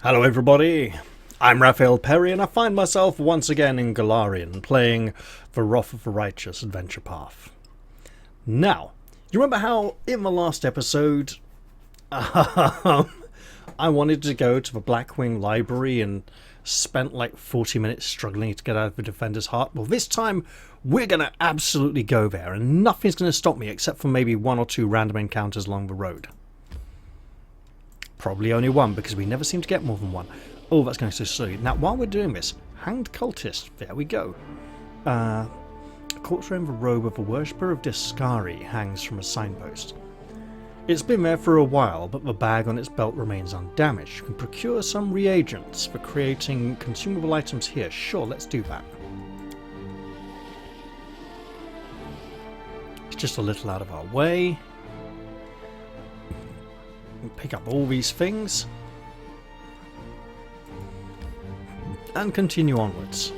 Hello everybody, I'm Raphael Perry and I find myself once again in Golarion playing the Wrath of the Righteous adventure path. Now, you remember how in the last episode I wanted to go to the Blackwing Library and spent like 40 minutes struggling to get out of the Defender's Heart? Well, this time we're going to absolutely go there and nothing's going to stop me except for maybe one or two random encounters along the road. Probably only one, because we never seem to get more than one. Oh, that's going so slowly. Now, while we're doing this, hanged cultist. There we go. A corpse wearing the robe of a worshipper of Discari hangs from a signpost. It's been there for a while, but the bag on its belt remains undamaged. You can procure some reagents for creating consumable items here. Sure, let's do that. It's just a little out of our way. Pick up all these things and continue onwards.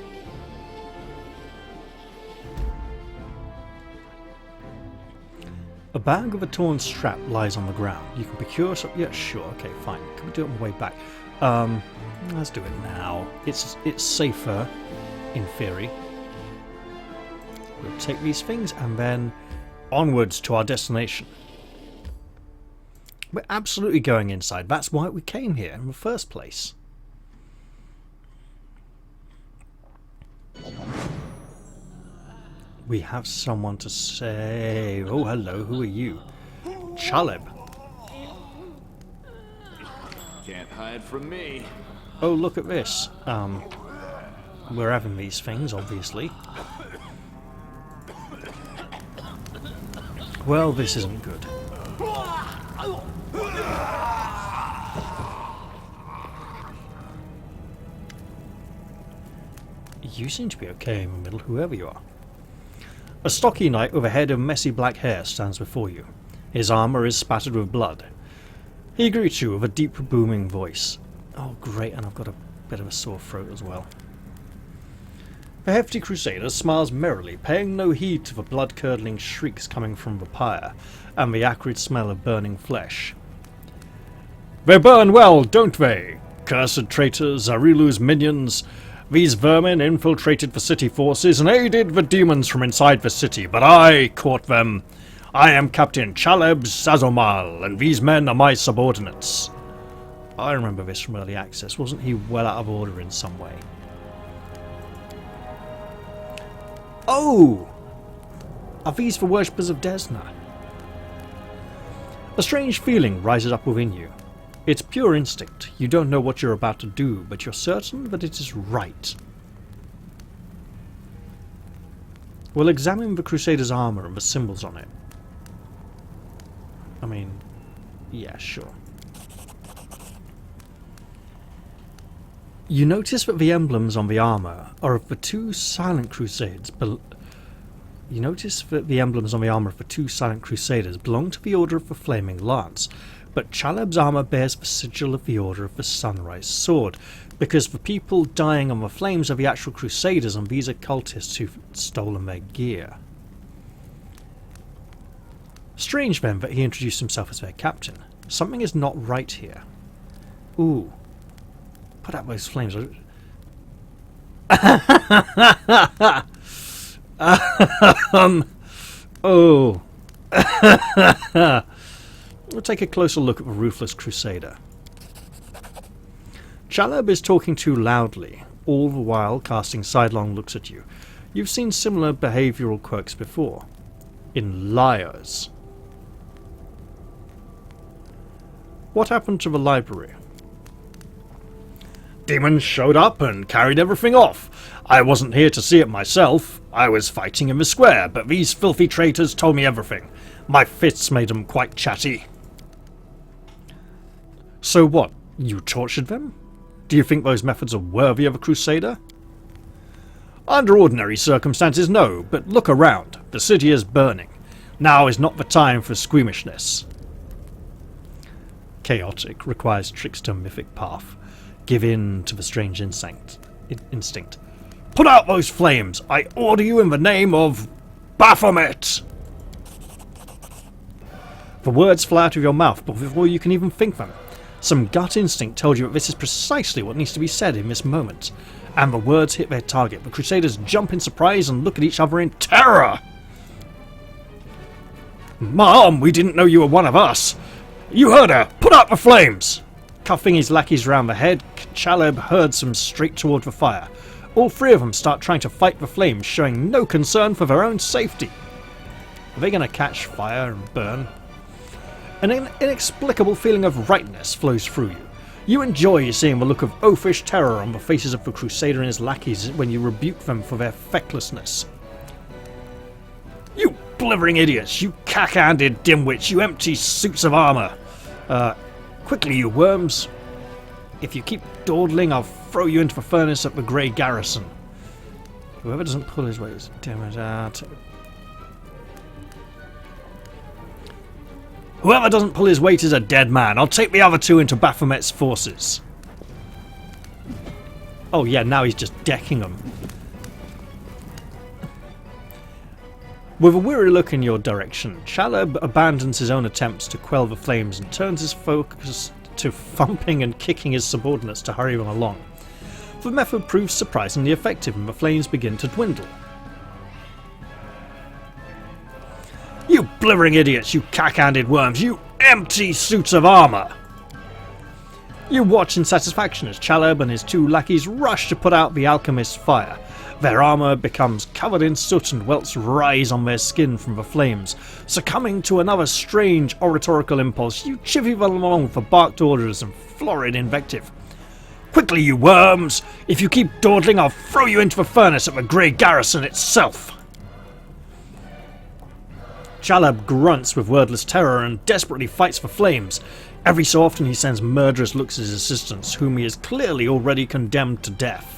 A bag with a torn strap lies on the ground. You can procure some. Yeah, sure. Okay, fine. Can we do it on the way back? Let's do it now. It's safer, in theory. We'll take these things and then onwards to our destination. We're absolutely going inside. That's why we came here in the first place. We have someone to say. Oh, hello. Who are you? Chaleb. Can't hide from me. Oh, look at this. We're having these things, obviously. Well, this isn't good. You seem to be okay in the middle, whoever you are. A stocky knight with a head of messy black hair stands before you. His armour is spattered with blood. He greets you with a deep booming voice. Oh great, and I've got a bit of a sore throat as well. The hefty crusader smiles merrily, paying no heed to the blood-curdling shrieks coming from the pyre, and the acrid smell of burning flesh. They burn well, don't they? Cursed traitors, Arilu's minions. These vermin infiltrated the city forces and aided the demons from inside the city, but I caught them. I am Captain Chaleb Sazomal, and these men are my subordinates. I remember this from early access. Wasn't he well out of order in some way? Oh! Are these the worshippers of Desna? A strange feeling rises up within you. It's pure instinct. You don't know what you're about to do, but you're certain that it is right. We'll examine the Crusader's armour and the symbols on it. I mean, yeah, sure. You notice that the emblems on the armour are of the two silent crusades. You notice that the emblems on the armour of the two silent crusaders belong to the Order of the Flaming Lance, but Chaleb's armour bears the sigil of the Order of the Sunrise Sword, because the people dying on the flames are the actual crusaders, and these are cultists who've stolen their gear. Strange then that he introduced himself as their captain. Something is not right here. Ooh. Put out those flames. Oh. We'll take a closer look at the ruthless Crusader. Chaleb is talking too loudly, all the while casting sidelong looks at you. You've seen similar behavioural quirks before. In liars. What happened to the library? Demons showed up and carried everything off. I wasn't here to see it myself. I was fighting in the square, but these filthy traitors told me everything. My fists made them quite chatty. So what? You tortured them? Do you think those methods are worthy of a crusader? Under ordinary circumstances, no, but look around. The city is burning. Now is not the time for squeamishness. Chaotic requires trickster mythic path. Give in to the strange instinct. Put out those flames! I order you in the name of Baphomet! The words fly out of your mouth before you can even think them. Some gut instinct told you that this is precisely what needs to be said in this moment, and the words hit their target. The Crusaders jump in surprise and look at each other in terror. "Mom, we didn't know you were one of us. You heard her. Put out the flames!" Cuffing his lackeys round the head, Chaleb herds them straight toward the fire. All three of them start trying to fight the flames, showing no concern for their own safety. Are they going to catch fire and burn? An inexplicable feeling of rightness flows through you. You enjoy seeing the look of oafish terror on the faces of the Crusader and his lackeys when you rebuke them for their fecklessness. "You blithering idiots! You cack-handed dimwits! You empty suits of armour! Quickly, you worms! If you keep dawdling, I'll throw you into the furnace at the Grey Garrison." Whoever doesn't pull his weight is Whoever doesn't pull his weight is a dead man. I'll take the other two into Baphomet's forces. Oh yeah, now he's just decking them. With a weary look in your direction, Chaleb abandons his own attempts to quell the flames and turns his focus to thumping and kicking his subordinates to hurry them along. The method proves surprisingly effective and the flames begin to dwindle. "You blithering idiots, you cack-handed worms, you empty suits of armour!" You watch in satisfaction as Chaleb and his two lackeys rush to put out the alchemist's fire. Their armour becomes covered in soot and welts rise on their skin from the flames. Succumbing to another strange oratorical impulse, you chivvy them along with the barked orders and florid invective. "Quickly, you worms! If you keep dawdling, I'll throw you into the furnace at the Grey Garrison itself!" Chaleb grunts with wordless terror and desperately fights for flames. Every so often he sends murderous looks at his assistants, whom he is clearly already condemned to death.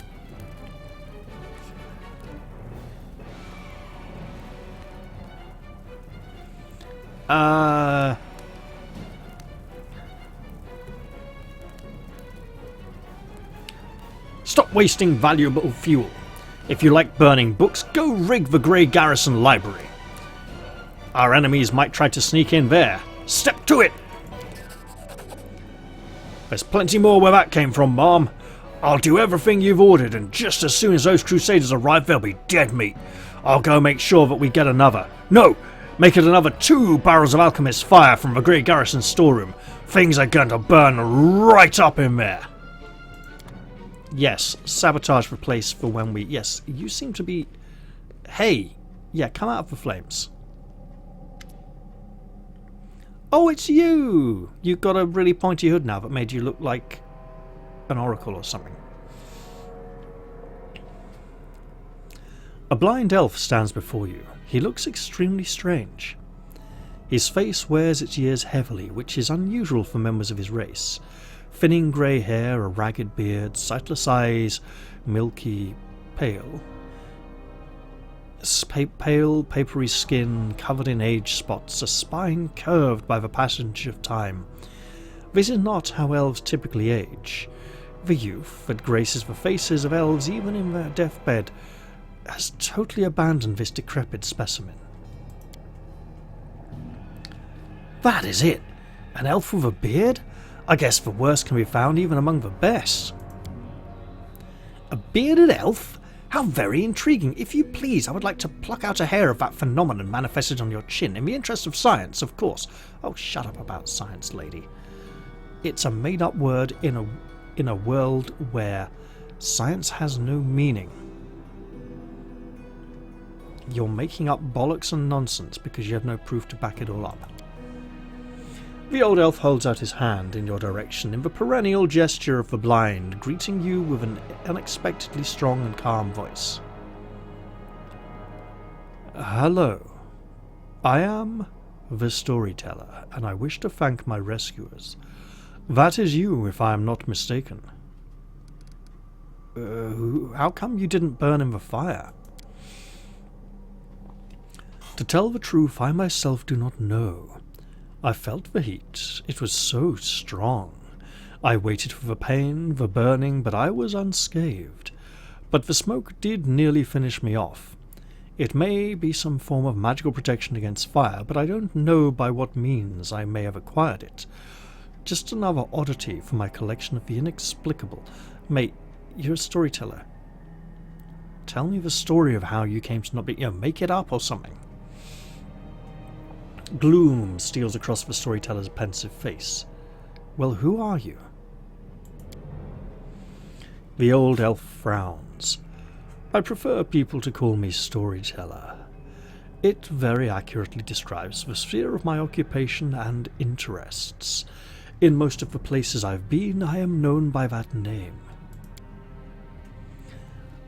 Stop wasting valuable fuel. If you like burning books, go rig the Grey Garrison library. Our enemies might try to sneak in there. Step to it! There's plenty more where that came from, Mom. I'll do everything you've ordered, and just as soon as those Crusaders arrive, they'll be dead meat. I'll go make sure that we get another. No! Make it another 2 barrels of alchemist's fire from the Grey Garrison storeroom. Things are going to burn right up in there. Yes, sabotage the place for when we... Yes, you seem to be... Hey! Yeah, come out of the flames. Oh, it's you! You've got a really pointy hood now that made you look like an oracle or something. A blind elf stands before you. He looks extremely strange. His face wears its years heavily, which is unusual for members of his race. Thinning grey hair, a ragged beard, sightless eyes, milky, pale, papery skin covered in age spots, a spine curved by the passage of time. This is not how elves typically age. The youth that graces the faces of elves even in their deathbed has totally abandoned this decrepit specimen. That is it! An elf with a beard? I guess the worst can be found even among the best. A bearded elf? How very intriguing. If you please, I would like to pluck out a hair of that phenomenon manifested on your chin, in the interest of science, of course. Oh, shut up about science, lady. It's a made-up word in a world where science has no meaning. You're making up bollocks and nonsense because you have no proof to back it all up. The old elf holds out his hand in your direction in the perennial gesture of the blind, greeting you with an unexpectedly strong and calm voice. Hello. I am the Storyteller, and I wish to thank my rescuers. That is you, if I am not mistaken. How come you didn't burn in the fire? To tell the truth, I myself do not know. I felt the heat. It was so strong. I waited for the pain, the burning, but I was unscathed. But the smoke did nearly finish me off. It may be some form of magical protection against fire, but I don't know by what means I may have acquired it. Just another oddity from my collection of the inexplicable. Mate, you're a storyteller. Tell me the story of how you came to not be... make it up or something. Gloom steals across the storyteller's pensive face. Well, who are you? The old elf frowns. I prefer people to call me Storyteller. It very accurately describes the sphere of my occupation and interests. In most of the places I've been, I am known by that name.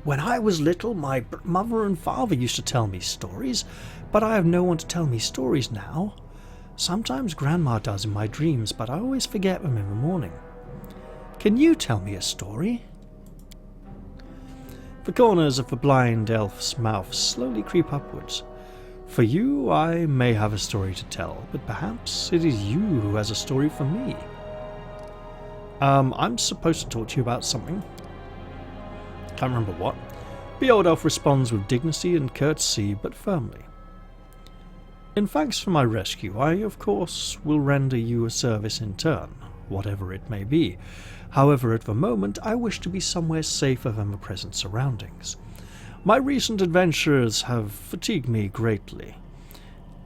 When I was little, my mother and father used to tell me stories, but I have no one to tell me stories now. Sometimes Grandma does in my dreams, but I always forget them in the morning. Can you tell me a story? The corners of the blind elf's mouth slowly creep upwards. For you, I may have a story to tell, but perhaps it is you who has a story for me. I'm supposed to talk to you about something. Can't remember what. The old elf responds with dignity and courtesy, but firmly. In thanks for my rescue, I, of course, will render you a service in turn, whatever it may be. However, at the moment, I wish to be somewhere safer than the present surroundings. My recent adventures have fatigued me greatly.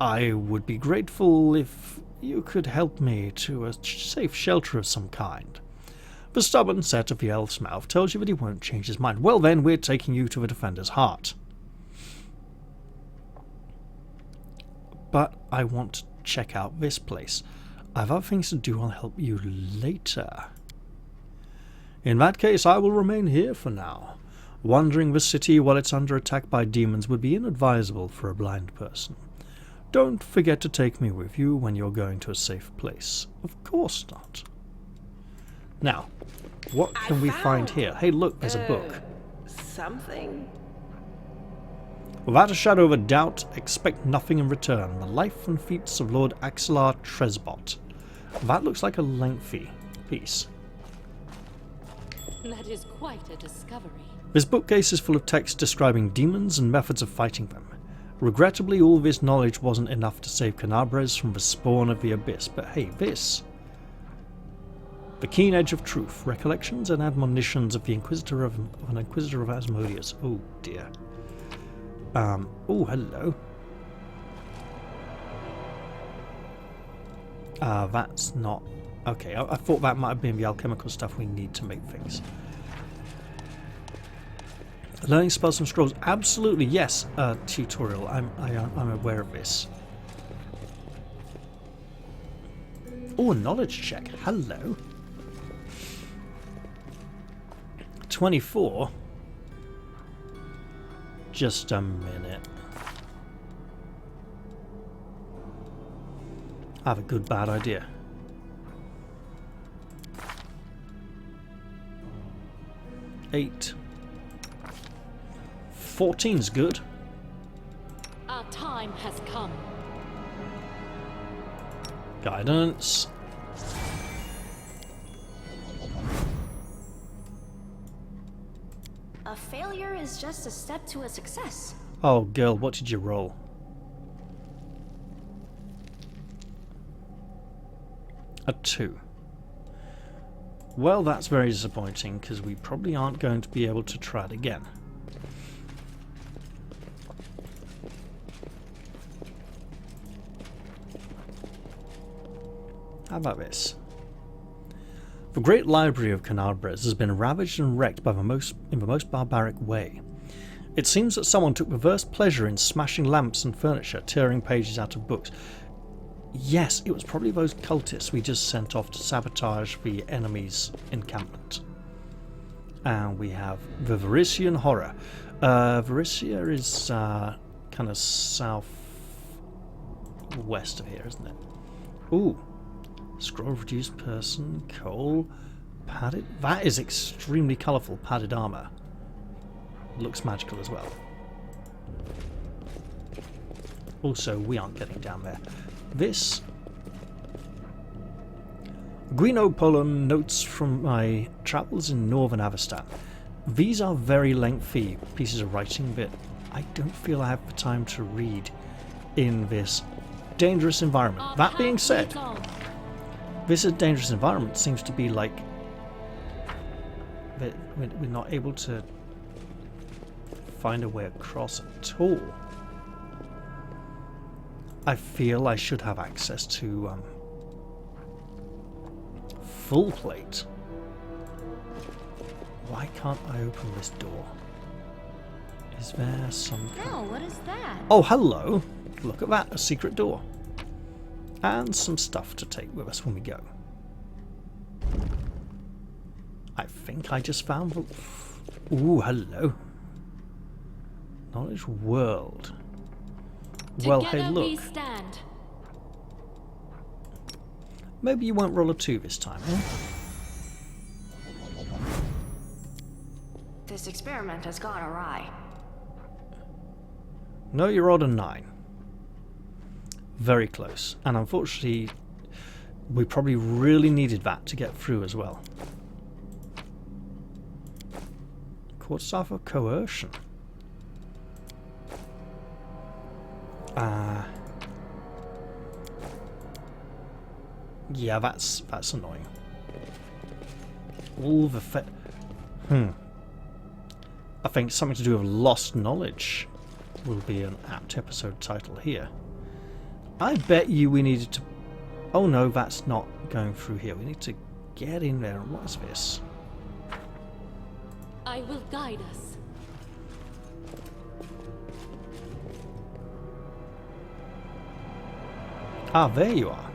I would be grateful if you could help me to a safe shelter of some kind. The stubborn set of the elf's mouth tells you that he won't change his mind. Well then, we're taking you to the defender's heart. But I want to check out this place. I have other things to do. I'll help you later. In that case, I will remain here for now. Wandering the city while it's under attack by demons would be inadvisable for a blind person. Don't forget to take me with you when you're going to a safe place. Of course not. Now, what can we find here? Hey, look, there's a book. Something? Without a shadow of a doubt, expect nothing in return. The life and feats of Lord Axelar Tresbot. That looks like a lengthy piece. That is quite a discovery. This bookcase is full of text describing demons and methods of fighting them. Regrettably, all this knowledge wasn't enough to save Knaves from the spawn of the abyss, but hey, this... The Keen Edge of Truth, Recollections and Admonitions of the Inquisitor of an Inquisitor of Asmodeus. Oh dear. Oh, hello. That's not... Okay, I thought that might have been the alchemical stuff we need to make things. Learning spells and scrolls. Absolutely, yes. Tutorial. I'm aware of this. Oh, a knowledge check. Hello. 24. Just a minute. I have a good bad idea. 8. 14's good. Our time has come. Guidance. A failure is just a step to a success. Oh, girl, what did you roll? A 2. Well, that's very disappointing, because we probably aren't going to be able to try it again. How about this? The great library of Knaves has been ravaged and wrecked by in the most barbaric way. It seems that someone took perverse pleasure in smashing lamps and furniture, tearing pages out of books. Yes, it was probably those cultists we just sent off to sabotage the enemy's encampment. And we have the Varisian Horror. Varisia is kind of south west of here, isn't it? Ooh. Scroll of reduced person, coal, padded. That is extremely colourful, padded armour. Looks magical as well. Also, we aren't getting down there. This Guino Polon notes from my travels in northern Avestan. These are very lengthy pieces of writing that I don't feel I have the time to read in this dangerous environment. That being said, This dangerous environment seems to be like we're not able to find a way across at all. I feel I should have access to full plate. Why can't I open this door? Is there some... No, what is that? Oh, hello! Look at that, a secret door. And some stuff to take with us when we go. I think I just found the... Ooh, hello. Knowledge world. Well, Together hey, we look. stand. Maybe you won't roll a 2 this time, eh? This experiment has gone awry. No, you rolled a 9. Very close. And unfortunately, we probably really needed that to get through as well. Quarterstaff of coercion. Yeah, that's annoying. All the I think something to do with lost knowledge will be an apt episode title here. I bet you we needed to... Oh no, that's not going through here. We need to get in there. What is this? I will guide us. Ah, there you are.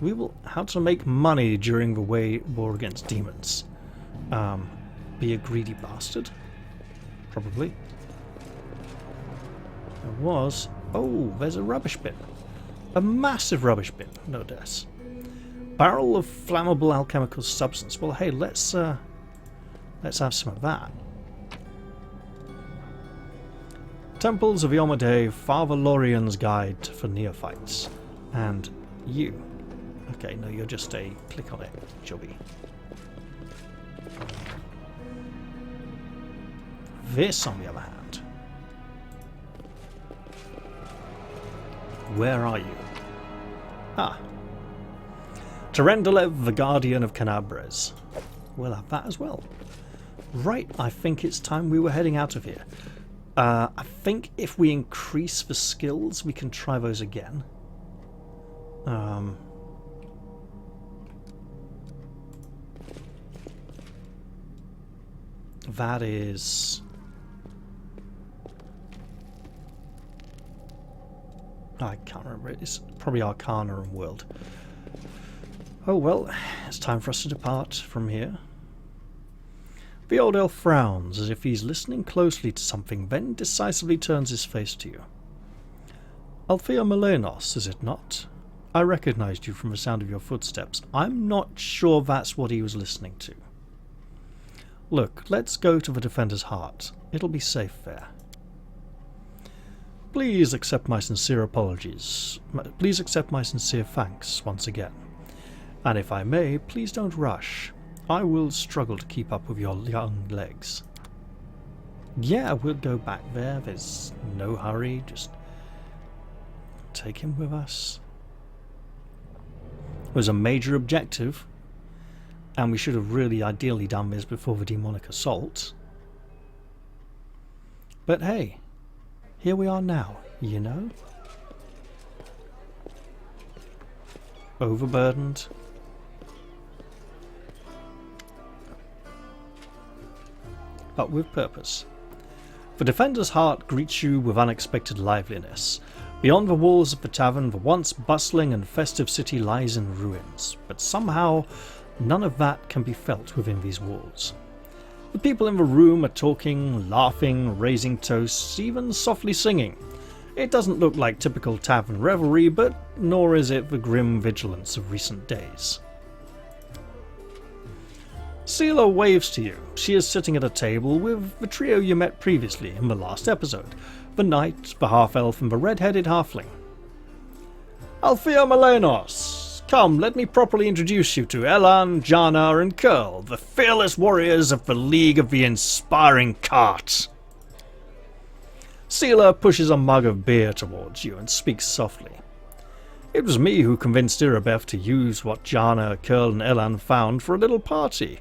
We will... How to make money during the war against demons. Be a greedy bastard? Probably. There was... Oh, there's a rubbish bin. A massive rubbish bin, no less. Barrel of flammable alchemical substance. Well, hey, let's have some of that. Temples of Yomade, Father Lorian's Guide for Neophytes. And you. Okay, no, you're just a... Click on it, jobby. This, on the other hand. Where are you? Ah. Terendelev, the Guardian of Canabres. We'll have that as well. Right, I think it's time we were heading out of here. I think if we increase the skills, we can try those again. That is... I can't remember. It's probably Arcana and World. Oh well, it's time for us to depart from here. The old elf frowns as if he's listening closely to something, then decisively turns his face to you. Althea Melenos, is it not? I recognized you from the sound of your footsteps. I'm not sure that's what he was listening to. Look, let's go to the Defender's Heart. It'll be safe there. Please accept my sincere apologies. Please accept my sincere thanks once again. And if I may, please don't rush. I will struggle to keep up with your young legs. Yeah, we'll go back there. There's no hurry. Just take him with us. It was a major objective. And we should have really ideally done this before the demonic assault. But hey, here we are now, you know? Overburdened. But with purpose. The Defender's Heart greets you with unexpected liveliness. Beyond the walls of the tavern, the once bustling and festive city lies in ruins, but somehow none of that can be felt within these walls. The people in the room are talking, laughing, raising toasts, even softly singing. It doesn't look like typical tavern revelry, but nor is it the grim vigilance of recent days. Seela waves to you. She is sitting at a table with the trio you met previously in the last episode. The knight, the half-elf, and the red-headed halfling. Althea Melenos! Come, let me properly introduce you to Elan, Jana, and Curl, the fearless warriors of the League of the Inspiring Cart. Seela pushes a mug of beer towards you and speaks softly. It was me who convinced Irabeth to use what Jana, Curl and Elan found for a little party.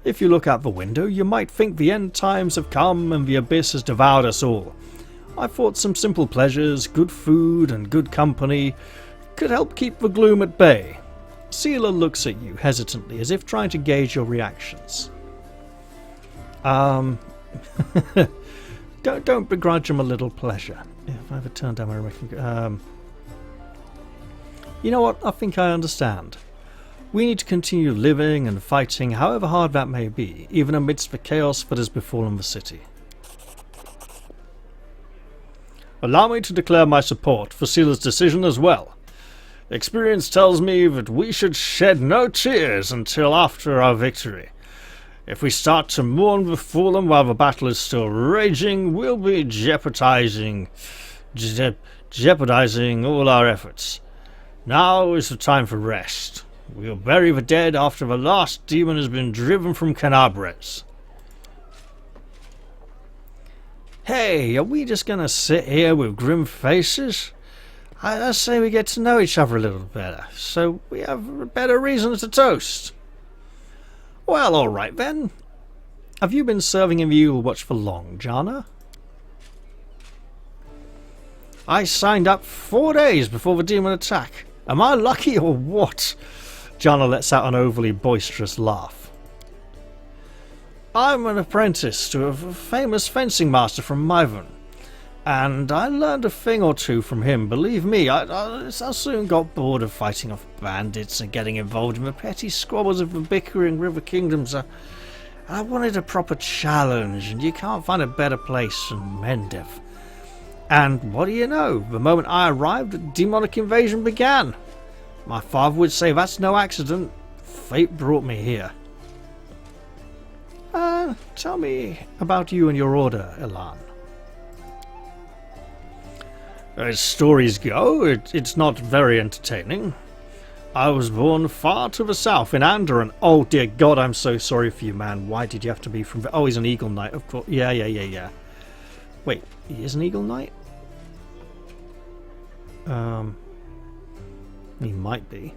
If you look out the window, you might think the end times have come and the abyss has devoured us all. I thought some simple pleasures, good food and good company could help keep the gloom at bay. Seela looks at you hesitantly, as if trying to gauge your reactions. Don't begrudge him a little pleasure. If I ever turn down my remote, you know what? I think I understand. We need to continue living and fighting, however hard that may be, even amidst the chaos that has befallen the city. Allow me to declare my support for Seela's decision as well. Experience tells me that we should shed no tears until after our victory. If we start to mourn the fallen while the battle is still raging, we'll be jeopardizing all our efforts. Now is the time for rest. We'll bury the dead after the last demon has been driven from Canabres. Hey, are we just gonna sit here with grim faces? I say we get to know each other a little better, so we have better reasons to toast. Well, alright then. Have you been serving in the Evil Watch for long, Jana? I signed up 4 days before the demon attack. Am I lucky or what? Jana lets out an overly boisterous laugh. I'm an apprentice to a famous fencing master from Myvon, and I learned a thing or two from him. Believe me, I soon got bored of fighting off bandits and getting involved in the petty squabbles of the bickering river kingdoms. I wanted a proper challenge, and you can't find a better place than Mendev. And what do you know? The moment I arrived, the demonic invasion began. My father would say that's no accident. Fate brought me here. Tell me about you and your order, Elan. As stories go, it's not very entertaining. I was born far to the south in Andoran. Oh dear God, I'm so sorry for you, man. Why did you have to be from... Oh, he's an Eagle Knight, of course. Yeah. Wait, he is an Eagle Knight? He might be.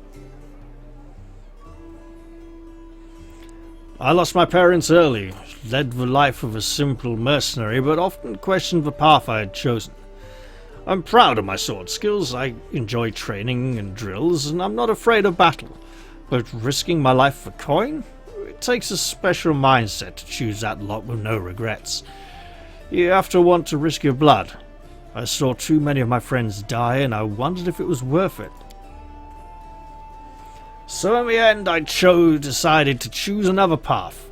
I lost my parents early, led the life of a simple mercenary, but often questioned the path I had chosen. I'm proud of my sword skills, I enjoy training and drills, and I'm not afraid of battle. But risking my life for coin? It takes a special mindset to choose that lot with no regrets. You have to want to risk your blood. I saw too many of my friends die, and I wondered if it was worth it. So in the end, I decided to choose another path.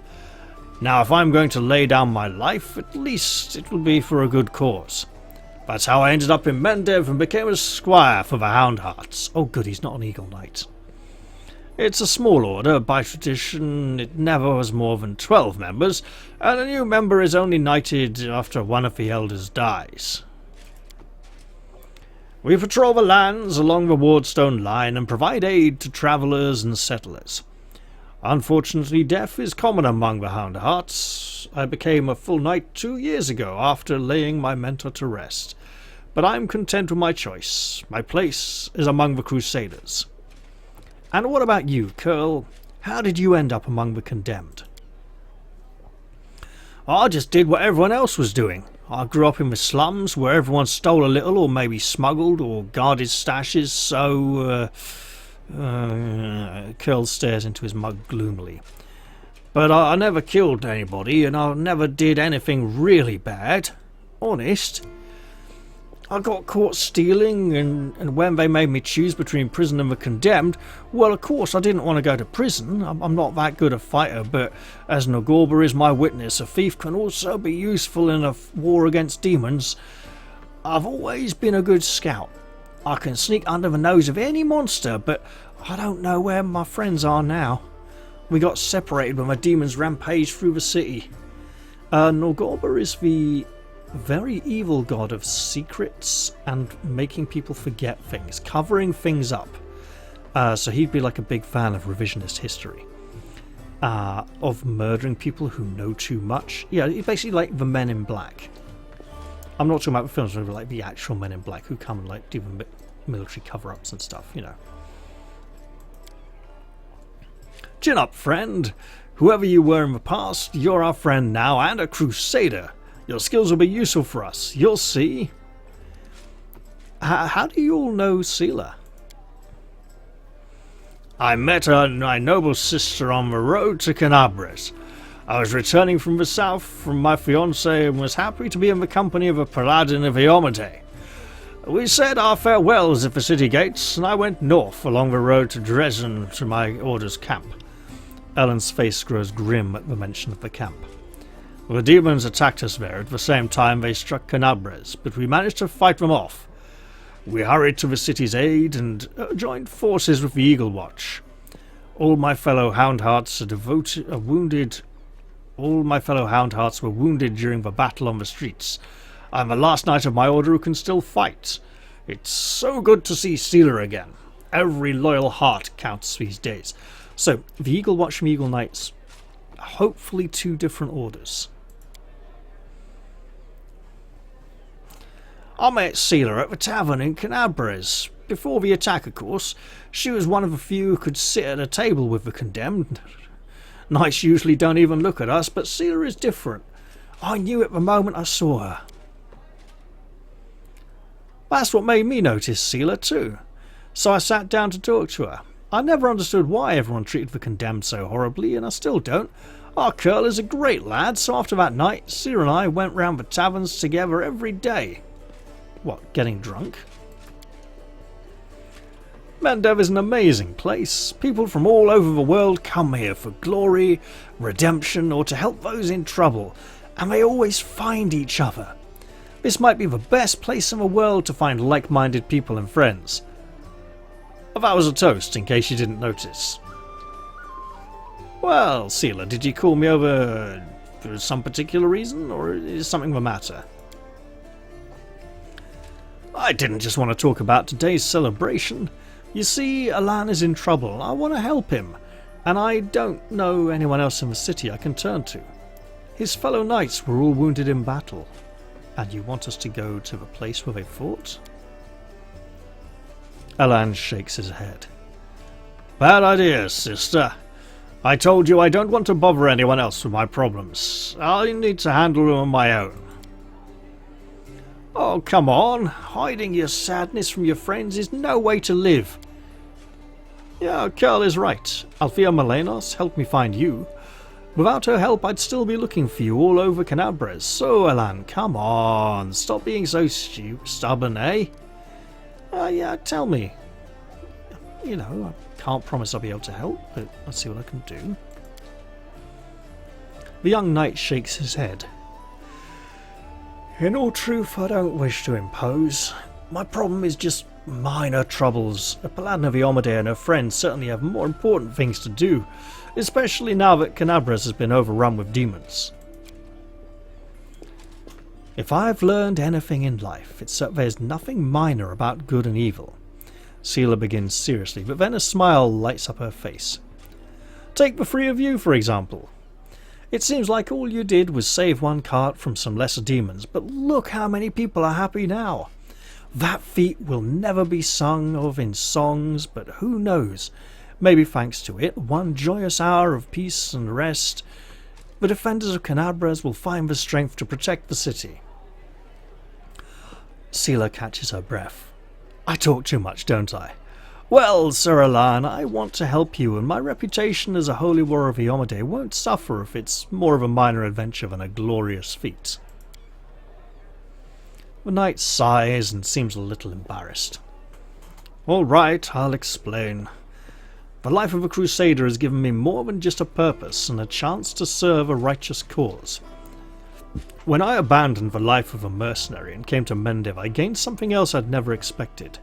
Now, if I'm going to lay down my life, at least it will be for a good cause. That's how I ended up in Mendev and became a squire for the Houndhearts. Oh good, he's not an Eagle Knight. It's a small order. By tradition, it never was more than 12 members, and a new member is only knighted after one of the elders dies. We patrol the lands along the Wardstone line and provide aid to travellers and settlers. Unfortunately, death is common among the Houndhearts. I became a full knight 2 years ago after laying my mentor to rest. But I'm content with my choice. My place is among the Crusaders. And what about you, Curl? How did you end up among the condemned? I just did what everyone else was doing. I grew up in the slums where everyone stole a little or maybe smuggled or guarded stashes, so... Curl stares into his mug gloomily. But I never killed anybody, and I never did anything really bad. Honest. I got caught stealing, and when they made me choose between prison and the condemned, well, of course I didn't want to go to prison. I'm not that good a fighter, but as Nagorba is my witness, a thief can also be useful in a war against demons. I've always been a good scout. I can sneak under the nose of any monster, but I don't know where my friends are now. We got separated when the demons rampaged through the city. Nagorba is the very evil god of secrets and making people forget things, covering things up. So he'd be like a big fan of revisionist history. Of murdering people who know too much. Yeah, basically like the Men in Black. I'm not talking about the films, but like the actual Men in Black who come and like do military cover-ups and stuff, you know. Chin up, friend. Whoever you were in the past, you're our friend now and a crusader. Your skills will be useful for us. You'll see. How do you all know Seela? I met her and my noble sister on the road to Canabres. I was returning from the south from my fiancée and was happy to be in the company of a paladin of Iomade. We said our farewells at the city gates, and I went north along the road to Dresden to my order's camp. Ellen's face grows grim at the mention of the camp. The demons attacked us there at the same time they struck Canabres, but we managed to fight them off. We hurried to the city's aid and joined forces with the Eagle Watch. All my fellow Houndhearts were wounded during the battle on the streets. I'm the last knight of my order who can still fight. It's so good to see Seela again. Every loyal heart counts these days. So, the Eagle Watch and the Eagle Knights, hopefully 2 different orders. I met Seela at the tavern in Canabres. Before the attack, of course. She was one of the few who could sit at a table with the condemned. Knights usually don't even look at us, but Seela is different. I knew it the moment I saw her. That's what made me notice Seela too. So I sat down to talk to her. I never understood why everyone treated the condemned so horribly, and I still don't. Our Curl is a great lad, so after that night, Seela and I went round the taverns together every day. What, getting drunk? Mendev is an amazing place. People from all over the world come here for glory, redemption, or to help those in trouble, and they always find each other. This might be the best place in the world to find like-minded people and friends. That was a toast, in case you didn't notice. Well, Seela, did you call me over for some particular reason, or is something the matter? I didn't just want to talk about today's celebration. You see, Alan is in trouble. I want to help him, and I don't know anyone else in the city I can turn to. His fellow knights were all wounded in battle, and you want us to go to the place where they fought? Alan shakes his head. Bad idea, sister. I told you I don't want to bother anyone else with my problems. I need to handle them on my own. Oh, come on. Hiding your sadness from your friends is no way to live. Yeah, Curl is right. Althea Melenos helped me find you. Without her help, I'd still be looking for you all over Canabres. So, Alan, come on. Stop being so stubborn, eh? Yeah, tell me. You know, I can't promise I'll be able to help, but I'll see what I can do. The young knight shakes his head. In all truth, I don't wish to impose. My problem is just minor troubles. A paladin of Iomade and her friends certainly have more important things to do, especially now that Canabres has been overrun with demons. If I've learned anything in life, it's that there's nothing minor about good and evil. Seela begins seriously, but then a smile lights up her face. Take the 3 of you, for example. It seems like all you did was save one cart from some lesser demons, but look how many people are happy now. That feat will never be sung of in songs, but who knows? Maybe thanks to it, one joyous hour of peace and rest, the defenders of Canabres will find the strength to protect the city. Seela catches her breath. I talk too much, don't I? Well, Sir Alan, I want to help you, and my reputation as a holy warrior of Iomade won't suffer if it's more of a minor adventure than a glorious feat. The knight sighs and seems a little embarrassed. All right, I'll explain. The life of a crusader has given me more than just a purpose and a chance to serve a righteous cause. When I abandoned the life of a mercenary and came to Mendev, I gained something else I'd never expected.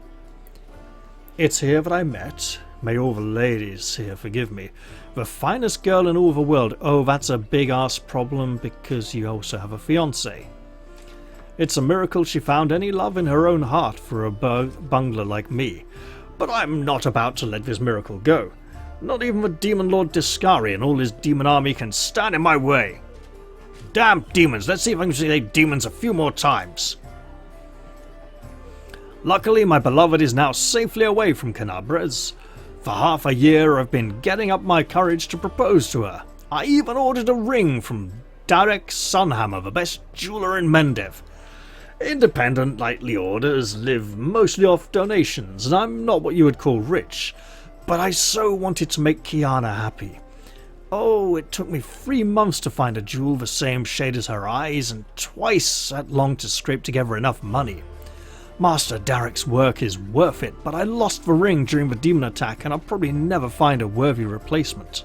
It's here that I met, may all the ladies here forgive me, the finest girl in all the world. Oh, that's a big-ass problem because you also have a fiancé. It's a miracle she found any love in her own heart for a bungler like me. But I'm not about to let this miracle go. Not even the demon lord Discari and all his demon army can stand in my way. Damn demons, let's see if I can say demons a few more times. Luckily, my beloved is now safely away from Cnabres. For half a year I've been getting up my courage to propose to her. I even ordered a ring from Darek Sunhammer, the best jeweller in Mendev. Independent, lightly orders live mostly off donations, and I'm not what you would call rich. But I so wanted to make Kiana happy. Oh, it took me 3 months to find a jewel the same shade as her eyes, and twice that long to scrape together enough money. Master Darek's work is worth it, but I lost the ring during the demon attack, and I'll probably never find a worthy replacement.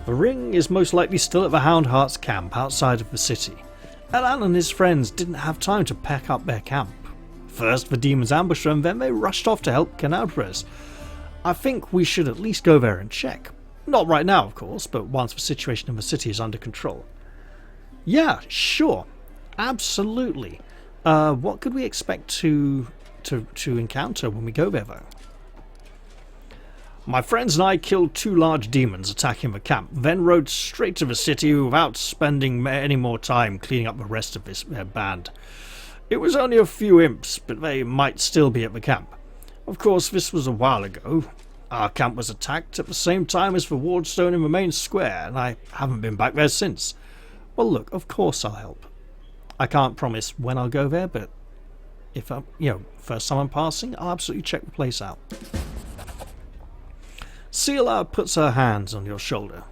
The ring is most likely still at the Houndheart's camp outside of the city. Elan and his friends didn't have time to pack up their camp. First the demons ambushed them, then they rushed off to help Cnabres. I think we should at least go there and check. Not right now, of course, but once the situation in the city is under control. Yeah, sure. Absolutely. What could we expect to encounter when we go there, though? My friends and I killed 2 large demons attacking the camp, then rode straight to the city without spending any more time cleaning up the rest of this band. It was only a few imps, but they might still be at the camp. Of course, this was a while ago. Our camp was attacked at the same time as the wardstone in the main square, and I haven't been back there since. Well, look, of course I'll help. I can't promise when I'll go there, but if I'm, first time I'm passing, I'll absolutely check the place out. Seela puts her hands on your shoulder.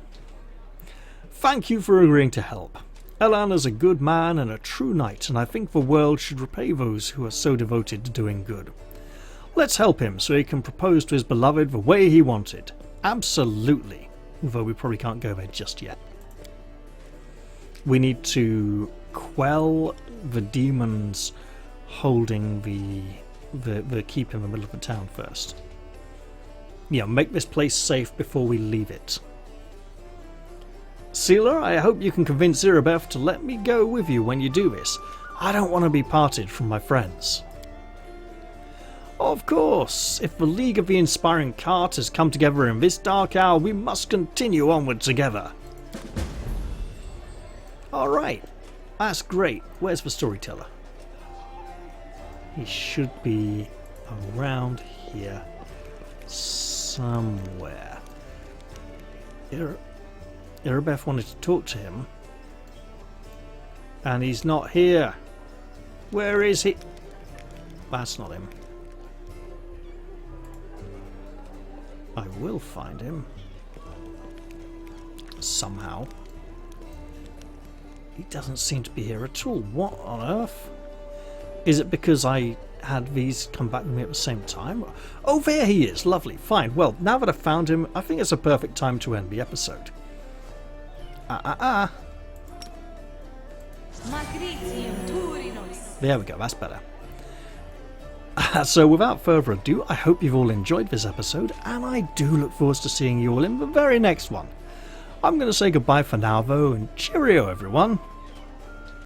Thank you for agreeing to help. Elan is a good man and a true knight, and I think the world should repay those who are so devoted to doing good. Let's help him so he can propose to his beloved the way he wanted. Absolutely. Although we probably can't go there just yet. We need to quell the demons holding the keep in the middle of the town first. Make this place safe before we leave it. Seela, I hope you can convince Irabeth to let me go with you when you do this. I don't want to be parted from my friends. Of course, if the League of the Inspiring Cart has come together in this dark hour, we must continue onward together. Alright, that's great. Where's the Storyteller? He should be around here somewhere. Irabeth wanted to talk to him, and he's not here. Where is he? That's not him. I will find him somehow. He doesn't seem to be here at all. What on earth? Is it because I had these come back with me at the same time? Oh, there he is. Lovely. Fine. Well, now that I've found him, I think it's a perfect time to end the episode. There we go. That's better. So without further ado, I hope you've all enjoyed this episode, and I do look forward to seeing you all in the very next one. I'm going to say goodbye for now, though, and cheerio, everyone.